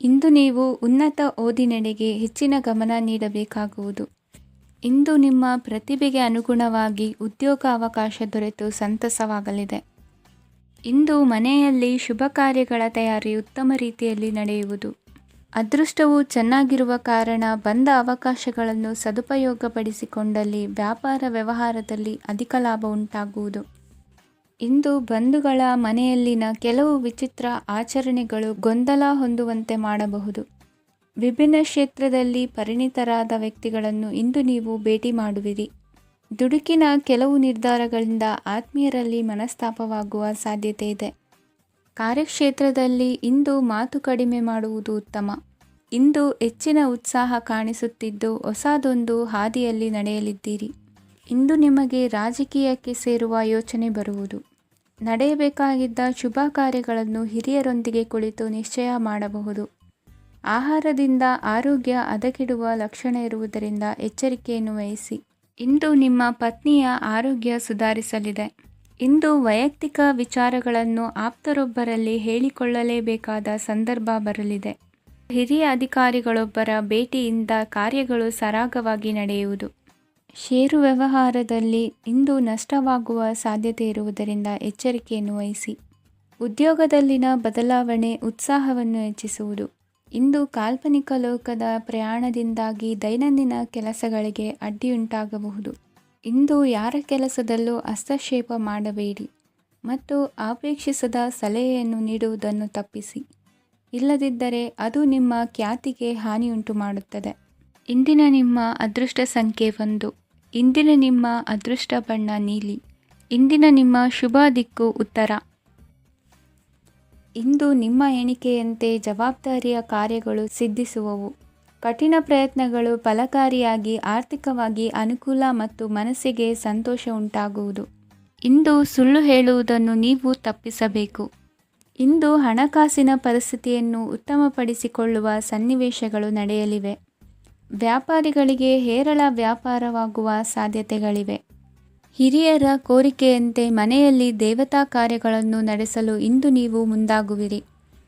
ಇಂದು ನೀವು ಉನ್ನತ ಓದಿನೆಡೆಗೆ ಹೆಚ್ಚಿನ ಗಮನ ನೀಡಬೇಕಾಗುವುದು. ಇಂದು ನಿಮ್ಮ ಪ್ರತಿಭೆಗೆ ಅನುಗುಣವಾಗಿ ಉದ್ಯೋಗ ಅವಕಾಶ ದೊರೆತು ಸಂತಸವಾಗಲಿದೆ. ಇಂದು ಮನೆಯಲ್ಲಿ ಶುಭ ಕಾರ್ಯಗಳ ತಯಾರಿ ಉತ್ತಮ ರೀತಿಯಲ್ಲಿ ನಡೆಯುವುದು. ಅದೃಷ್ಟವು ಚೆನ್ನಾಗಿರುವ ಕಾರಣ ಬಂದ ಅವಕಾಶಗಳನ್ನು ಸದುಪಯೋಗಪಡಿಸಿಕೊಂಡಲ್ಲಿ ವ್ಯಾಪಾರ ವ್ಯವಹಾರದಲ್ಲಿ ಅಧಿಕ ಲಾಭ ಉಂಟಾಗುವುದು. ಇಂದು ಬಂಧುಗಳ ಮನೆಯಲ್ಲಿನ ಕೆಲವು ವಿಚಿತ್ರ ಆಚರಣೆಗಳು ಗೊಂದಲ ಹೊಂದುವಂತೆ ಮಾಡಬಹುದು. ವಿಭಿನ್ನ ಕ್ಷೇತ್ರದಲ್ಲಿ ಪರಿಣಿತರಾದ ವ್ಯಕ್ತಿಗಳನ್ನು ಇಂದು ನೀವು ಭೇಟಿ ಮಾಡುವಿರಿ. ದುಡುಕಿನ ಕೆಲವು ನಿರ್ಧಾರಗಳಿಂದ ಆತ್ಮೀಯರಲ್ಲಿ ಮನಸ್ತಾಪವಾಗುವ ಸಾಧ್ಯತೆ ಇದೆ. ಕಾರ್ಯಕ್ಷೇತ್ರದಲ್ಲಿ ಇಂದು ಮಾತು ಕಡಿಮೆ ಮಾಡುವುದು ಉತ್ತಮ. ಇಂದು ಹೆಚ್ಚಿನ ಉತ್ಸಾಹ ಕಾಣಿಸುತ್ತಿದ್ದು ಹೊಸದೊಂದು ಹಾದಿಯಲ್ಲಿ ನಡೆಯಲಿದ್ದೀರಿ. ಇಂದು ನಿಮಗೆ ರಾಜಕೀಯಕ್ಕೆ ಸೇರುವ ಯೋಚನೆ ಬರುವುದು. ನಡೆಯಬೇಕಾಗಿದ್ದ ಶುಭ ಕಾರ್ಯಗಳನ್ನು ಹಿರಿಯರೊಂದಿಗೆ ಕುಳಿತು ನಿಶ್ಚಯ ಮಾಡಬಹುದು. ಆಹಾರದಿಂದ ಆರೋಗ್ಯ ಹದಗೆಡುವ ಲಕ್ಷಣ ಇರುವುದರಿಂದ ಎಚ್ಚರಿಕೆಯನ್ನು ವಹಿಸಿ. ಇಂದು ನಿಮ್ಮ ಪತ್ನಿಯ ಆರೋಗ್ಯ ಸುಧಾರಿಸಲಿದೆ. ಇಂದು ವೈಯಕ್ತಿಕ ವಿಚಾರಗಳನ್ನು ಆಪ್ತರೊಬ್ಬರಲ್ಲಿ ಹೇಳಿಕೊಳ್ಳಲೇಬೇಕಾದ ಸಂದರ್ಭ ಬರಲಿದೆ. ಹಿರಿಯ ಅಧಿಕಾರಿಗಳೊಬ್ಬರ ಭೇಟಿಯಿಂದ ಕಾರ್ಯಗಳು ಸರಾಗವಾಗಿ ನಡೆಯುವುದು. ಷೇರು ವ್ಯವಹಾರದಲ್ಲಿ ಇಂದು ನಷ್ಟವಾಗುವ ಸಾಧ್ಯತೆ ಇರುವುದರಿಂದ ಎಚ್ಚರಿಕೆಯನ್ನು ವಹಿಸಿ. ಉದ್ಯೋಗದಲ್ಲಿನ ಬದಲಾವಣೆ ಉತ್ಸಾಹವನ್ನು ಹೆಚ್ಚಿಸುವುದು. ಇಂದು ಕಾಲ್ಪನಿಕ ಲೋಕದ ಪ್ರಯಾಣದಿಂದಾಗಿ ದೈನಂದಿನ ಕೆಲಸಗಳಿಗೆ ಅಡ್ಡಿಯುಂಟಾಗಬಹುದು. ಇಂದು ಯಾರ ಕೆಲಸದಲ್ಲೂ ಹಸ್ತಕ್ಷೇಪ ಮಾಡಬೇಡಿ ಮತ್ತು ಅಪೇಕ್ಷಿಸದ ಸಲಹೆಯನ್ನು ನೀಡುವುದನ್ನು ತಪ್ಪಿಸಿ. ಇಲ್ಲದಿದ್ದರೆ ಅದು ನಿಮ್ಮ ಖ್ಯಾತಿಗೆ ಹಾನಿಯುಂಟು ಮಾಡುತ್ತದೆ. ಇಂದಿನ ನಿಮ್ಮ ಅದೃಷ್ಟ ಸಂಖ್ಯೆ 1. ಇಂದಿನ ನಿಮ್ಮ ಅದೃಷ್ಟ ಬಣ್ಣ ನೀಲಿ. ಇಂದಿನ ನಿಮ್ಮ ಶುಭ ದಿಕ್ಕು ಉತ್ತರ. ಇಂದು ನಿಮ್ಮ ಎಣಿಕೆಯಂತೆ ಜವಾಬ್ದಾರಿಯ ಕಾರ್ಯಗಳು ಸಿದ್ಧಿಸುವವು. ಕಠಿಣ ಪ್ರಯತ್ನಗಳು ಫಲಕಾರಿಯಾಗಿ ಆರ್ಥಿಕವಾಗಿ ಅನುಕೂಲ ಮತ್ತು ಮನಸ್ಸಿಗೆ ಸಂತೋಷ ಉಂಟಾಗುವುದು. ಇಂದು ಸುಳ್ಳು ಹೇಳುವುದನ್ನು ನೀವು ತಪ್ಪಿಸಬೇಕು. ಇಂದು ಹಣಕಾಸಿನ ಪರಿಸ್ಥಿತಿಯನ್ನು ಉತ್ತಮಪಡಿಸಿಕೊಳ್ಳುವ ಸನ್ನಿವೇಶಗಳು ನಡೆಯಲಿವೆ. ವ್ಯಾಪಾರಿಗಳಿಗೆ ಹೇರಳ ವ್ಯಾಪಾರವಾಗುವ ಸಾಧ್ಯತೆಗಳಿವೆ. ಹಿರಿಯರ ಕೋರಿಕೆಯಂತೆ ಮನೆಯಲ್ಲಿ ದೇವತಾ ಕಾರ್ಯಗಳನ್ನು ನಡೆಸಲು ಇಂದು ನೀವು ಮುಂದಾಗುವಿರಿ.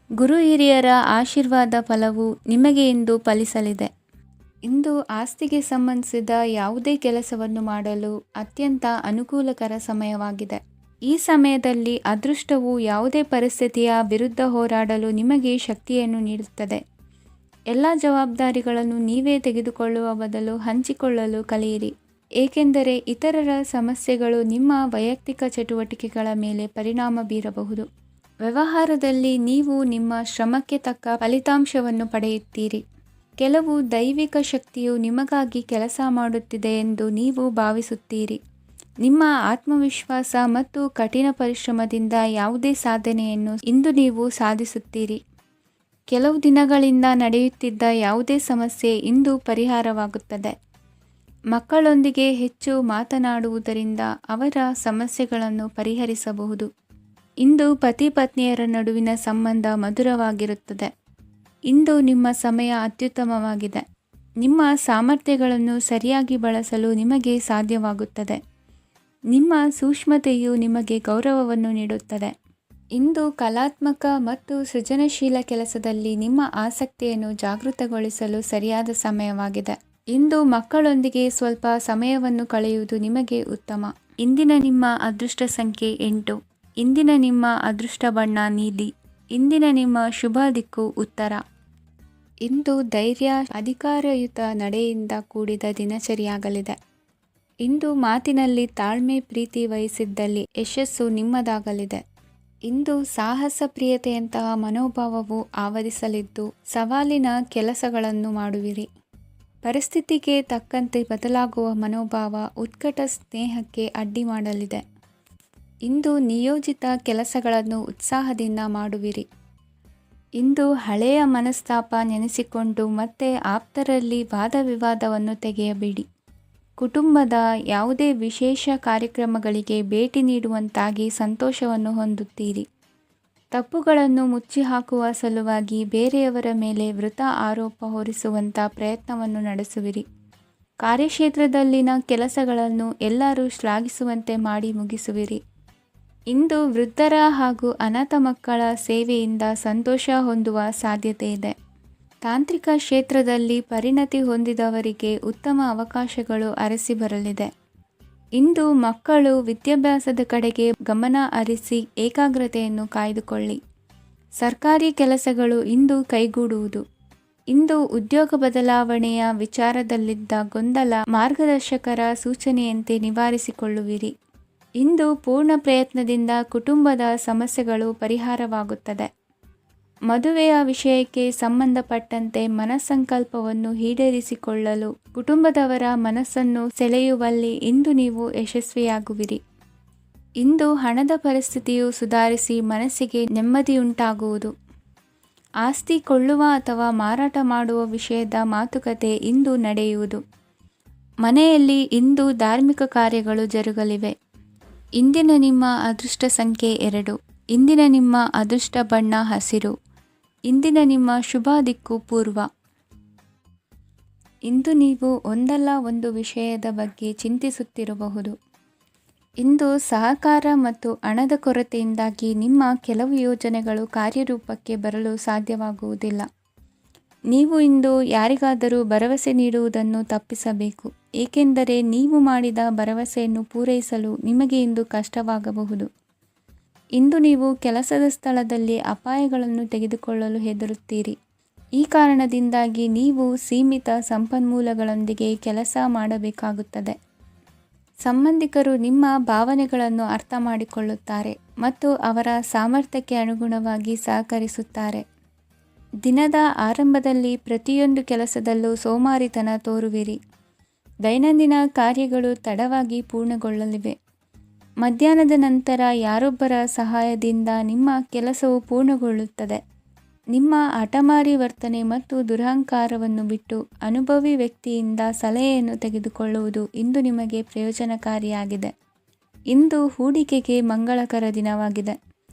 ಗುರು ಹಿರಿಯರ ಆಶೀರ್ವಾದ ಫಲವು ನಿಮಗೆ ಇಂದು ಫಲಿಸಲಿದೆ. ಇಂದು ಆಸ್ತಿಗೆ ಸಂಬಂಧಿಸಿದ ಯಾವುದೇ ಕೆಲಸವನ್ನು ಮಾಡಲು ಅತ್ಯಂತ ಅನುಕೂಲಕರ ಸಮಯವಾಗಿದೆ. ಈ ಸಮಯದಲ್ಲಿ ಅದೃಷ್ಟವು ಯಾವುದೇ ಪರಿಸ್ಥಿತಿಯ ವಿರುದ್ಧ ಹೋರಾಡಲು ನಿಮಗೆ ಶಕ್ತಿಯನ್ನು ನೀಡುತ್ತದೆ. ಎಲ್ಲ ಜವಾಬ್ದಾರಿಗಳನ್ನು ನೀವೇ ತೆಗೆದುಕೊಳ್ಳುವ ಬದಲು ಹಂಚಿಕೊಳ್ಳಲು ಕಲಿಯಿರಿ. ಏಕೆಂದರೆ ಇತರರ ಸಮಸ್ಯೆಗಳು ನಿಮ್ಮ ವೈಯಕ್ತಿಕ ಚಟುವಟಿಕೆಗಳ ಮೇಲೆ ಪರಿಣಾಮ ಬೀರಬಹುದು. ವ್ಯವಹಾರದಲ್ಲಿ ನೀವು ನಿಮ್ಮ ಶ್ರಮಕ್ಕೆ ತಕ್ಕ ಫಲಿತಾಂಶವನ್ನು ಪಡೆಯುತ್ತೀರಿ. ಕೆಲವು ದೈವಿಕ ಶಕ್ತಿಯು ನಿಮಗಾಗಿ ಕೆಲಸ ಮಾಡುತ್ತಿದೆ ಎಂದು ನೀವು ಭಾವಿಸುತ್ತೀರಿ. ನಿಮ್ಮ ಆತ್ಮವಿಶ್ವಾಸ ಮತ್ತು ಕಠಿಣ ಪರಿಶ್ರಮದಿಂದ ಯಾವುದೇ ಸಾಧನೆಯನ್ನು ಇಂದು ನೀವು ಸಾಧಿಸುತ್ತೀರಿ. ಕೆಲವು ದಿನಗಳಿಂದ ನಡೆಯುತ್ತಿದ್ದ ಯಾವುದೇ ಸಮಸ್ಯೆ ಇಂದು ಪರಿಹಾರವಾಗುತ್ತದೆ. ಮಕ್ಕಳೊಂದಿಗೆ ಹೆಚ್ಚು ಮಾತನಾಡುವುದರಿಂದ ಅವರ ಸಮಸ್ಯೆಗಳನ್ನು ಪರಿಹರಿಸಬಹುದು. ಇಂದು ಪತಿ ಪತ್ನಿಯರ ನಡುವಿನ ಸಂಬಂಧ ಮಧುರವಾಗಿರುತ್ತದೆ. ಇಂದು ನಿಮ್ಮ ಸಮಯ ಅತ್ಯುತ್ತಮವಾಗಿದೆ. ನಿಮ್ಮ ಸಾಮರ್ಥ್ಯಗಳನ್ನು ಸರಿಯಾಗಿ ಬಳಸಲು ನಿಮಗೆ ಸಾಧ್ಯವಾಗುತ್ತದೆ. ನಿಮ್ಮ ಸೂಕ್ಷ್ಮತೆಯು ನಿಮಗೆ ಗೌರವವನ್ನು ನೀಡುತ್ತದೆ. ಇಂದು ಕಲಾತ್ಮಕ ಮತ್ತು ಸೃಜನಶೀಲ ಕೆಲಸದಲ್ಲಿ ನಿಮ್ಮ ಆಸಕ್ತಿಯನ್ನು ಜಾಗೃತಗೊಳಿಸಲು ಸರಿಯಾದ ಸಮಯವಾಗಿದೆ. ಇಂದು ಮಕ್ಕಳೊಂದಿಗೆ ಸ್ವಲ್ಪ ಸಮಯವನ್ನು ಕಳೆಯುವುದು ನಿಮಗೆ ಉತ್ತಮ. ಇಂದಿನ ನಿಮ್ಮ ಅದೃಷ್ಟ ಸಂಖ್ಯೆ 8. ಇಂದಿನ ನಿಮ್ಮ ಅದೃಷ್ಟ ಬಣ್ಣ ನೀಲಿ. ಇಂದಿನ ನಿಮ್ಮ ಶುಭ ದಿಕ್ಕು ಉತ್ತರ. ಇಂದು ಧೈರ್ಯ, ಅಧಿಕಾರಯುತ ನಡೆಯಿಂದ ಕೂಡಿದ ದಿನಚರಿಯಾಗಲಿದೆ. ಇಂದು ಮಾತಿನಲ್ಲಿ ತಾಳ್ಮೆ, ಪ್ರೀತಿ ವಹಿಸಿದ್ದಲ್ಲಿ ಯಶಸ್ಸು ನಿಮ್ಮದಾಗಲಿದೆ. ಇಂದು ಸಾಹಸ ಪ್ರಿಯತೆಯಂತಹ ಮನೋಭಾವವು ಆವರಿಸಲಿದ್ದು ಸವಾಲಿನ ಕೆಲಸಗಳನ್ನು ಮಾಡುವಿರಿ. ಪರಿಸ್ಥಿತಿಗೆ ತಕ್ಕಂತೆ ಬದಲಾಗುವ ಮನೋಭಾವ ಉತ್ಕಟ ಸ್ನೇಹಕ್ಕೆ ಅಡ್ಡಿ ಮಾಡಲಿದೆ. ಇಂದು ನಿಯೋಜಿತ ಕೆಲಸಗಳನ್ನು ಉತ್ಸಾಹದಿಂದ ಮಾಡುವಿರಿ. ಇಂದು ಹಳೆಯ ಮನಸ್ತಾಪ ನೆನೆಸಿಕೊಂಡು ಮತ್ತೆ ಆಪ್ತರಲ್ಲಿ ವಾದ ವಿವಾದವನ್ನು ತೆಗೆಯಬೇಡಿ. ಕುಟುಂಬದ ಯಾವುದೇ ವಿಶೇಷ ಕಾರ್ಯಕ್ರಮಗಳಿಗೆ ಭೇಟಿ ನೀಡುವಂತಾಗಿ ಸಂತೋಷವನ್ನು ಹೊಂದುತ್ತೀರಿ. ತಪ್ಪುಗಳನ್ನು ಮುಚ್ಚಿಹಾಕುವ ಸಲುವಾಗಿ ಬೇರೆಯವರ ಮೇಲೆ ವೃಥಾ ಆರೋಪ ಹೊರಿಸುವಂಥ ಪ್ರಯತ್ನವನ್ನು ನಡೆಸುವಿರಿ. ಕಾರ್ಯಕ್ಷೇತ್ರದಲ್ಲಿನ ಕೆಲಸಗಳನ್ನು ಎಲ್ಲರೂ ಶ್ಲಾಘಿಸುವಂತೆ ಮಾಡಿ ಮುಗಿಸುವಿರಿ. ಇಂದು ವೃದ್ಧರ ಹಾಗೂ ಅನಾಥ ಮಕ್ಕಳ ಸೇವೆಯಿಂದ ಸಂತೋಷ ಹೊಂದುವ ಸಾಧ್ಯತೆ ಇದೆ. ತಾಂತ್ರಿಕ ಕ್ಷೇತ್ರದಲ್ಲಿ ಪರಿಣತಿ ಹೊಂದಿದವರಿಗೆ ಉತ್ತಮ ಅವಕಾಶಗಳು ಅರಸಿ ಬರಲಿದೆ. ಇಂದು ಮಕ್ಕಳು ವಿದ್ಯಾಭ್ಯಾಸದ ಕಡೆಗೆ ಗಮನ ಹರಿಸಿ ಏಕಾಗ್ರತೆಯನ್ನು ಕಾಯ್ದುಕೊಳ್ಳಿ. ಸರ್ಕಾರಿ ಕೆಲಸಗಳು ಇಂದು ಕೈಗೂಡುವುದು. ಇಂದು ಉದ್ಯೋಗ ಬದಲಾವಣೆಯ ವಿಚಾರದಲ್ಲಿದ್ದ ಗೊಂದಲ ಮಾರ್ಗದರ್ಶಕರ ಸೂಚನೆಯಂತೆ ನಿವಾರಿಸಿಕೊಳ್ಳುವಿರಿ. ಇಂದು ಪೂರ್ಣ ಪ್ರಯತ್ನದಿಂದ ಕುಟುಂಬದ ಸಮಸ್ಯೆಗಳು ಪರಿಹಾರವಾಗುತ್ತದೆ. ಮದುವೆಯ ವಿಷಯಕ್ಕೆ ಸಂಬಂಧಪಟ್ಟಂತೆ ಮನಸ್ಸಂಕಲ್ಪವನ್ನು ಈಡೇರಿಸಿಕೊಳ್ಳಲು ಕುಟುಂಬದವರ ಮನಸ್ಸನ್ನು ಸೆಳೆಯುವಲ್ಲಿ ಇಂದು ನೀವು ಯಶಸ್ವಿಯಾಗುವಿರಿ. ಇಂದು ಹಣದ ಪರಿಸ್ಥಿತಿಯು ಸುಧಾರಿಸಿ ಮನಸ್ಸಿಗೆ ನೆಮ್ಮದಿಯುಂಟಾಗುವುದು. ಆಸ್ತಿ ಕೊಳ್ಳುವ ಅಥವಾ ಮಾರಾಟ ಮಾಡುವ ವಿಷಯದ ಮಾತುಕತೆ ಇಂದು ನಡೆಯುವುದು. ಮನೆಯಲ್ಲಿ ಇಂದು ಧಾರ್ಮಿಕ ಕಾರ್ಯಗಳು ಜರುಗಲಿವೆ. ಇಂದಿನ ನಿಮ್ಮ ಅದೃಷ್ಟ ಸಂಖ್ಯೆ 2. ಇಂದಿನ ನಿಮ್ಮ ಅದೃಷ್ಟ ಬಣ್ಣ ಹಸಿರು. ಇಂದಿನ ನಿಮ್ಮ ಶುಭ ದಿಕ್ಕು ಪೂರ್ವ. ಇಂದು ನೀವು ಒಂದಲ್ಲ ಒಂದು ವಿಷಯದ ಬಗ್ಗೆ ಚಿಂತಿಸುತ್ತಿರಬಹುದು. ಇಂದು ಸಹಕಾರ ಮತ್ತು ಹಣದ ಕೊರತೆಯಿಂದಾಗಿ ನಿಮ್ಮ ಕೆಲವು ಯೋಜನೆಗಳು ಕಾರ್ಯರೂಪಕ್ಕೆ ಬರಲು ಸಾಧ್ಯವಾಗುವುದಿಲ್ಲ. ನೀವು ಇಂದು ಯಾರಿಗಾದರೂ ಭರವಸೆ ನೀಡುವುದನ್ನು ತಪ್ಪಿಸಬೇಕು, ಏಕೆಂದರೆ ನೀವು ಮಾಡಿದ ಭರವಸೆಯನ್ನು ಪೂರೈಸಲು ನಿಮಗೆ ಇಂದು ಕಷ್ಟವಾಗಬಹುದು. ಇಂದು ನೀವು ಕೆಲಸದ ಸ್ಥಳದಲ್ಲಿ ಅಪಾಯಗಳನ್ನು ತೆಗೆದುಕೊಳ್ಳಲು ಹೆದರುತ್ತೀರಿ. ಈ ಕಾರಣದಿಂದಾಗಿ ನೀವು ಸೀಮಿತ ಸಂಪನ್ಮೂಲಗಳೊಂದಿಗೆ ಕೆಲಸ ಮಾಡಬೇಕಾಗುತ್ತದೆ. ಸಂಬಂಧಿಕರು ನಿಮ್ಮ ಭಾವನೆಗಳನ್ನು ಅರ್ಥ ಮಾಡಿಕೊಳ್ಳುತ್ತಾರೆ ಮತ್ತು ಅವರ ಸಾಮರ್ಥ್ಯಕ್ಕೆ ಅನುಗುಣವಾಗಿ ಸಹಕರಿಸುತ್ತಾರೆ. ದಿನದ ಆರಂಭದಲ್ಲಿ ಪ್ರತಿಯೊಂದು ಕೆಲಸದಲ್ಲೂ ಸೋಮಾರಿತನ ತೋರುವಿರಿ. ದೈನಂದಿನ ಕಾರ್ಯಗಳು ತಡವಾಗಿ ಪೂರ್ಣಗೊಳ್ಳಲಿವೆ. ಮಧ್ಯಾಹ್ನದ ನಂತರ ಯಾರೊಬ್ಬರ ಸಹಾಯದಿಂದ ನಿಮ್ಮ ಕೆಲಸವು ಪೂರ್ಣಗೊಳ್ಳುತ್ತದೆ. ನಿಮ್ಮ ಹಠಮಾರಿ ವರ್ತನೆ ಮತ್ತು ದುರಹಂಕಾರವನ್ನು ಬಿಟ್ಟು ಅನುಭವಿ ವ್ಯಕ್ತಿಯಿಂದ ಸಲಹೆಯನ್ನು ತೆಗೆದುಕೊಳ್ಳುವುದು ಇಂದು ನಿಮಗೆ ಪ್ರಯೋಜನಕಾರಿಯಾಗಿದೆ. ಇಂದು ಹೂಡಿಕೆಗೆ ಮಂಗಳಕರ ದಿನವಾಗಿದೆ.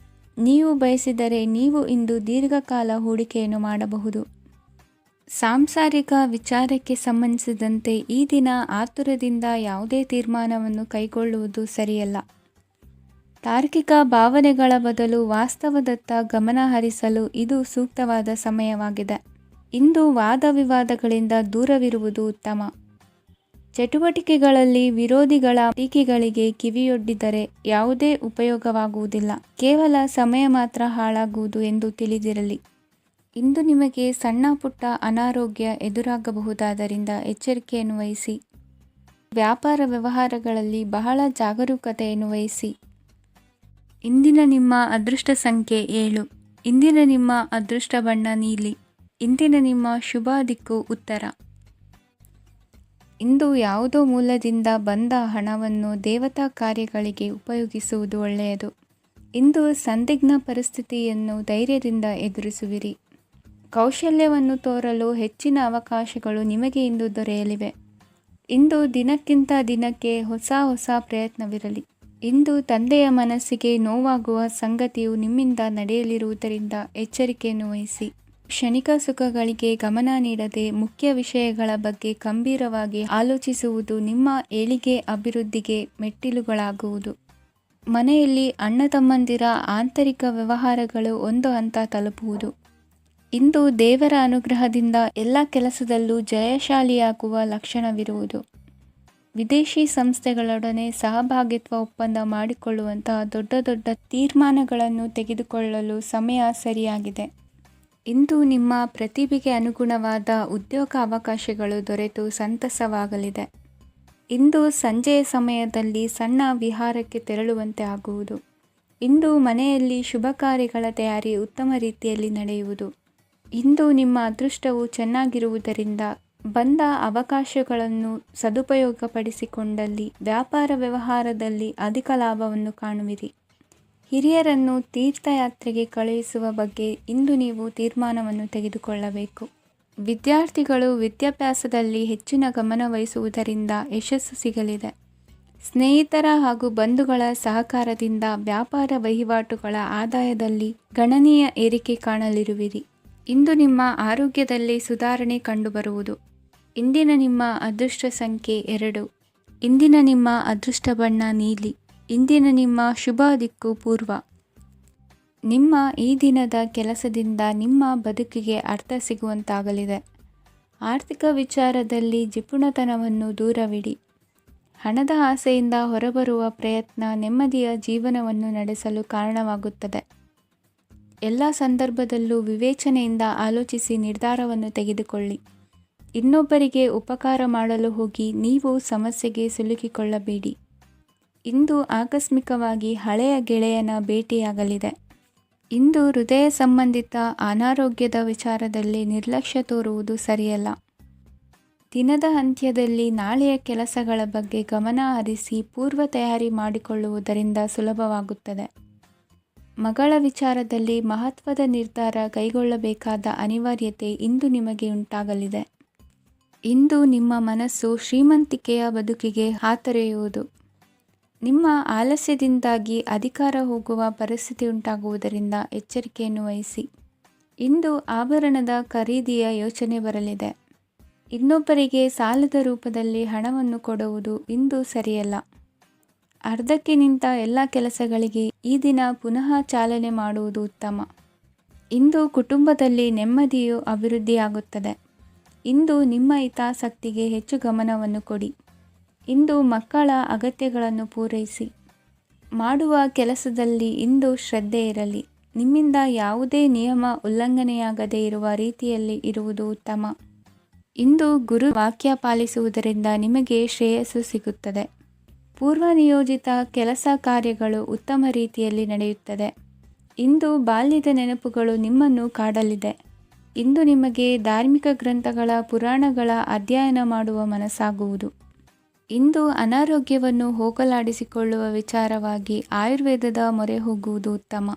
ನೀವು ಬಯಸಿದರೆ ನೀವು ಇಂದು ದೀರ್ಘಕಾಲ ಹೂಡಿಕೆಯನ್ನು ಮಾಡಬಹುದು. ಸಾಂಸಾರಿಕ ವಿಚಾರಕ್ಕೆ ಸಂಬಂಧಿಸಿದಂತೆ ಈ ದಿನ ಆತುರದಿಂದ ಯಾವುದೇ ತೀರ್ಮಾನವನ್ನು ಕೈಗೊಳ್ಳುವುದು ಸರಿಯಲ್ಲ. ತಾರ್ಕಿಕ ಭಾವನೆಗಳ ಬದಲು ವಾಸ್ತವದತ್ತ ಗಮನ ಹರಿಸಲು ಇದು ಸೂಕ್ತವಾದ ಸಮಯವಾಗಿದೆ. ಇಂದು ವಾದ ವಿವಾದಗಳಿಂದ ದೂರವಿರುವುದು ಉತ್ತಮ. ಚಟುವಟಿಕೆಗಳಲ್ಲಿ ವಿರೋಧಿಗಳ ಟೀಕೆಗಳಿಗೆ ಕಿವಿಯೊಡ್ಡಿದರೆ ಯಾವುದೇ ಉಪಯೋಗವಾಗುವುದಿಲ್ಲ, ಕೇವಲ ಸಮಯ ಮಾತ್ರ ಹಾಳಾಗುವುದು ಎಂದು ತಿಳಿದಿರಲಿ. ಇಂದು ನಿಮಗೆ ಸಣ್ಣ ಪುಟ್ಟ ಅನಾರೋಗ್ಯ ಎದುರಾಗಬಹುದಾದ್ದರಿಂದ ಎಚ್ಚರಿಕೆಯನ್ನು ವಹಿಸಿ. ವ್ಯಾಪಾರ ವ್ಯವಹಾರಗಳಲ್ಲಿ ಬಹಳ ಜಾಗರೂಕತೆಯನ್ನು ವಹಿಸಿ. ಇಂದಿನ ನಿಮ್ಮ ಅದೃಷ್ಟ ಸಂಖ್ಯೆ 7. ಇಂದಿನ ನಿಮ್ಮ ಅದೃಷ್ಟ ಬಣ್ಣ ನೀಲಿ. ಇಂದಿನ ನಿಮ್ಮ ಶುಭ ದಿಕ್ಕು ಉತ್ತರ. ಇಂದು ಯಾವುದೋ ಮೂಲದಿಂದ ಬಂದ ಹಣವನ್ನು ದೇವತಾ ಕಾರ್ಯಗಳಿಗೆ ಉಪಯೋಗಿಸುವುದು ಒಳ್ಳೆಯದು. ಇಂದು ಸಂದಿಗ್ಧ ಪರಿಸ್ಥಿತಿಯನ್ನು ಧೈರ್ಯದಿಂದ ಎದುರಿಸುವಿರಿ. ಕೌಶಲ್ಯವನ್ನು ತೋರಲು ಹೆಚ್ಚಿನ ಅವಕಾಶಗಳು ನಿಮಗೆ ಇಂದು ದೊರೆಯಲಿವೆ. ಇಂದು ದಿನಕ್ಕಿಂತ ದಿನಕ್ಕೆ ಹೊಸ ಪ್ರಯತ್ನವಿರಲಿ. ಇಂದು ತಂದೆಯ ಮನಸ್ಸಿಗೆ ನೋವಾಗುವ ಸಂಗತಿಯು ನಿಮ್ಮಿಂದ ನಡೆಯಲಿರುವುದರಿಂದ ಎಚ್ಚರಿಕೆಯನ್ನು ವಹಿಸಿ. ಕ್ಷಣಿಕ ಸುಖಗಳಿಗೆ ಗಮನ ನೀಡದೆ ಮುಖ್ಯ ವಿಷಯಗಳ ಬಗ್ಗೆ ಗಂಭೀರವಾಗಿ ಆಲೋಚಿಸುವುದು ನಿಮ್ಮ ಏಳಿಗೆ ಅಭಿವೃದ್ಧಿಗೆ ಮೆಟ್ಟಿಲುಗಳಾಗುವುದು. ಮನೆಯಲ್ಲಿ ಅಣ್ಣ ತಮ್ಮಂದಿರ ಆಂತರಿಕ ವ್ಯವಹಾರಗಳು ಒಂದು ಹಂತ ತಲುಪುವುದು. ಇಂದು ದೇವರ ಅನುಗ್ರಹದಿಂದ ಎಲ್ಲ ಕೆಲಸದಲ್ಲೂ ಜಯಶಾಲಿಯಾಗುವ ಲಕ್ಷಣವಿರುವುದು. ವಿದೇಶಿ ಸಂಸ್ಥೆಗಳೊಡನೆ ಸಹಭಾಗಿತ್ವ ಒಪ್ಪಂದ ಮಾಡಿಕೊಳ್ಳುವಂತಹ ದೊಡ್ಡ ತೀರ್ಮಾನಗಳನ್ನು ತೆಗೆದುಕೊಳ್ಳಲು ಸಮಯ ಸರಿಯಾಗಿದೆ. ಇಂದು ನಿಮ್ಮ ಪ್ರತಿಭೆಗೆ ಅನುಗುಣವಾದ ಉದ್ಯೋಗ ಅವಕಾಶಗಳು ದೊರೆತು ಸಂತಸವಾಗಲಿದೆ. ಇಂದು ಸಂಜೆಯ ಸಮಯದಲ್ಲಿ ಸಣ್ಣ ವಿಹಾರಕ್ಕೆ ತೆರಳುವಂತೆ ಆಗುವುದು. ಇಂದು ಮನೆಯಲ್ಲಿ ಶುಭ ಕಾರ್ಯಗಳ ತಯಾರಿ ಉತ್ತಮ ರೀತಿಯಲ್ಲಿ ನಡೆಯುವುದು. ಇಂದು ನಿಮ್ಮ ಅದೃಷ್ಟವು ಚೆನ್ನಾಗಿರುವುದರಿಂದ ಬಂದ ಅವಕಾಶಗಳನ್ನು ಸದುಪಯೋಗಪಡಿಸಿಕೊಂಡಲ್ಲಿ ವ್ಯಾಪಾರ ವ್ಯವಹಾರದಲ್ಲಿ ಅಧಿಕ ಲಾಭವನ್ನು ಕಾಣುವಿರಿ. ಹಿರಿಯರನ್ನು ತೀರ್ಥಯಾತ್ರೆಗೆ ಕಳುಹಿಸುವ ಬಗ್ಗೆ ಇಂದು ನೀವು ತೀರ್ಮಾನವನ್ನು ತೆಗೆದುಕೊಳ್ಳಬೇಕು. ವಿದ್ಯಾರ್ಥಿಗಳು ವಿದ್ಯಾಭ್ಯಾಸದಲ್ಲಿ ಹೆಚ್ಚಿನ ಗಮನ ವಹಿಸುವುದರಿಂದ ಯಶಸ್ಸು ಸಿಗಲಿದೆ. ಸ್ನೇಹಿತರ ಹಾಗೂ ಬಂಧುಗಳ ಸಹಕಾರದಿಂದ ವ್ಯಾಪಾರ ವಹಿವಾಟುಗಳ ಆದಾಯದಲ್ಲಿ ಗಣನೀಯ ಏರಿಕೆ ಕಾಣಲಿರುವಿರಿ. ಇಂದು ನಿಮ್ಮ ಆರೋಗ್ಯದಲ್ಲಿ ಸುಧಾರಣೆ ಕಂಡುಬರುವುದು. ಇಂದಿನ ನಿಮ್ಮ ಅದೃಷ್ಟ ಸಂಖ್ಯೆ 2. ಇಂದಿನ ನಿಮ್ಮ ಅದೃಷ್ಟ ಬಣ್ಣ ನೀಲಿ. ಇಂದಿನ ನಿಮ್ಮ ಶುಭ ದಿಕ್ಕು ಪೂರ್ವ. ನಿಮ್ಮ ಈ ದಿನದ ಕೆಲಸದಿಂದ ನಿಮ್ಮ ಬದುಕಿಗೆ ಅರ್ಥ ಸಿಗುವಂತಾಗಲಿದೆ. ಆರ್ಥಿಕ ವಿಚಾರದಲ್ಲಿ ಜಿಪುಣತನವನ್ನು ದೂರವಿಡಿ. ಹಣದ ಆಸೆಯಿಂದ ಹೊರಬರುವ ಪ್ರಯತ್ನ ನೆಮ್ಮದಿಯ ಜೀವನವನ್ನು ನಡೆಸಲು ಕಾರಣವಾಗುತ್ತದೆ. ಎಲ್ಲ ಸಂದರ್ಭದಲ್ಲೂ ವಿವೇಚನೆಯಿಂದ ಆಲೋಚಿಸಿ ನಿರ್ಧಾರವನ್ನು ತೆಗೆದುಕೊಳ್ಳಿ. ಇನ್ನೊಬ್ಬರಿಗೆ ಉಪಕಾರ ಮಾಡಲು ಹೋಗಿ ನೀವು ಸಮಸ್ಯೆಗೆ ಸಿಲುಕಿಕೊಳ್ಳಬೇಡಿ. ಇಂದು ಆಕಸ್ಮಿಕವಾಗಿ ಹಳೆಯ ಗೆಳೆಯನ ಭೇಟಿಯಾಗಲಿದೆ. ಇಂದು ಹೃದಯ ಸಂಬಂಧಿತ ಅನಾರೋಗ್ಯದ ವಿಚಾರದಲ್ಲಿ ನಿರ್ಲಕ್ಷ್ಯ ತೋರುವುದು ಸರಿಯಲ್ಲ. ದಿನದ ಅಂತ್ಯದಲ್ಲಿ ನಾಳೆಯ ಕೆಲಸಗಳ ಬಗ್ಗೆ ಗಮನ ಹರಿಸಿ ಪೂರ್ವ ತಯಾರಿ ಮಾಡಿಕೊಳ್ಳುವುದರಿಂದ ಸುಲಭವಾಗುತ್ತದೆ. ಮಗಳ ವಿಚಾರದಲ್ಲಿ ಮಹತ್ವದ ನಿರ್ಧಾರ ಕೈಗೊಳ್ಳಬೇಕಾದ ಅನಿವಾರ್ಯತೆ ಇಂದು ನಿಮಗೆ ಉಂಟಾಗಲಿದೆ. ಇಂದು ನಿಮ್ಮ ಮನಸ್ಸು ಶ್ರೀಮಂತಿಕೆಯ ಬದುಕಿಗೆ ಹಾತೊರೆಯುವುದು. ನಿಮ್ಮ ಆಲಸ್ಯದಿಂದಾಗಿ ಅಧಿಕಾರ ಹೋಗುವ ಪರಿಸ್ಥಿತಿ ಉಂಟಾಗುವುದರಿಂದ ಎಚ್ಚರಿಕೆಯನ್ನು ವಹಿಸಿ. ಇಂದು ಆಭರಣದ ಖರೀದಿಯ ಯೋಚನೆ ಬರಲಿದೆ. ಇನ್ನೊಬ್ಬರಿಗೆ ಸಾಲದ ರೂಪದಲ್ಲಿ ಹಣವನ್ನು ಕೊಡುವುದು ಇಂದು ಸರಿಯಲ್ಲ. ಅರ್ಧಕ್ಕೆ ನಿಂತ ಎಲ್ಲ ಕೆಲಸಗಳಿಗೆ ಈ ದಿನ ಪುನಃ ಚಾಲನೆ ಮಾಡುವುದು ಉತ್ತಮ. ಇಂದು ಕುಟುಂಬದಲ್ಲಿ ನೆಮ್ಮದಿಯು ಅಭಿವೃದ್ಧಿಯಾಗುತ್ತದೆ. ಇಂದು ನಿಮ್ಮ ಹಿತಾಸಕ್ತಿಗೆ ಹೆಚ್ಚು ಗಮನವನ್ನು ಕೊಡಿ. ಇಂದು ಮಕ್ಕಳ ಅಗತ್ಯಗಳನ್ನು ಪೂರೈಸಿ. ಮಾಡುವ ಕೆಲಸದಲ್ಲಿ ಇಂದು ಶ್ರದ್ಧೆ ಇರಲಿ. ನಿಮ್ಮಿಂದ ಯಾವುದೇ ನಿಯಮ ಉಲ್ಲಂಘನೆಯಾಗದೇ ಇರುವ ರೀತಿಯಲ್ಲಿ ಇರುವುದು ಉತ್ತಮ. ಇಂದು ಗುರು ವಾಕ್ಯ ಪಾಲಿಸುವುದರಿಂದ ನಿಮಗೆ ಶ್ರೇಯಸ್ಸು ಸಿಗುತ್ತದೆ. ಪೂರ್ವ ನಿಯೋಜಿತ ಕೆಲಸ ಕಾರ್ಯಗಳು ಉತ್ತಮ ರೀತಿಯಲ್ಲಿ ನಡೆಯುತ್ತದೆ. ಇಂದು ಬಾಲ್ಯದ ನೆನಪುಗಳು ನಿಮ್ಮನ್ನು ಕಾಡಲಿದೆ. ಇಂದು ನಿಮಗೆ ಧಾರ್ಮಿಕ ಗ್ರಂಥಗಳ ಪುರಾಣಗಳ ಅಧ್ಯಯನ ಮಾಡುವ ಮನಸ್ಸಾಗುವುದು. ಇಂದು ಅನಾರೋಗ್ಯವನ್ನು ಹೋಗಲಾಡಿಸಿಕೊಳ್ಳುವ ವಿಚಾರವಾಗಿ ಆಯುರ್ವೇದದ ಮೊರೆ ಹೋಗುವುದು ಉತ್ತಮ.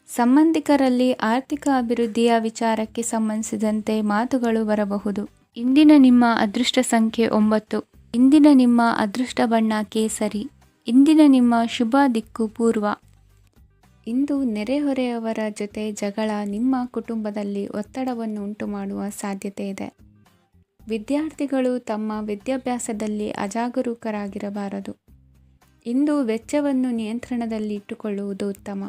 ಸಂಬಂಧಿಕರಲ್ಲಿ ಆರ್ಥಿಕ ಅಭಿವೃದ್ಧಿಯ ವಿಚಾರಕ್ಕೆ ಸಂಬಂಧಿಸಿದಂತೆ ಮಾತುಗಳು ಬರಬಹುದು. ಇಂದಿನ ನಿಮ್ಮ ಅದೃಷ್ಟ ಸಂಖ್ಯೆ 9. ಇಂದಿನ ನಿಮ್ಮ ಅದೃಷ್ಟ ಬಣ್ಣ ಕೇಸರಿ. ಇಂದಿನ ನಿಮ್ಮ ಶುಭ ದಿಕ್ಕು ಪೂರ್ವ. ಇಂದು ನೆರೆಹೊರೆಯವರ ಜೊತೆ ಜಗಳ ನಿಮ್ಮ ಕುಟುಂಬದಲ್ಲಿ ಒತ್ತಡವನ್ನು ಉಂಟುಮಾಡುವ ಸಾಧ್ಯತೆ ಇದೆ. ವಿದ್ಯಾರ್ಥಿಗಳು ತಮ್ಮ ವಿದ್ಯಾಭ್ಯಾಸದಲ್ಲಿ ಅಜಾಗರೂಕರಾಗಿರಬಾರದು. ಇಂದು ವೆಚ್ಚವನ್ನು ನಿಯಂತ್ರಣದಲ್ಲಿ ಇಟ್ಟುಕೊಳ್ಳುವುದು ಉತ್ತಮ.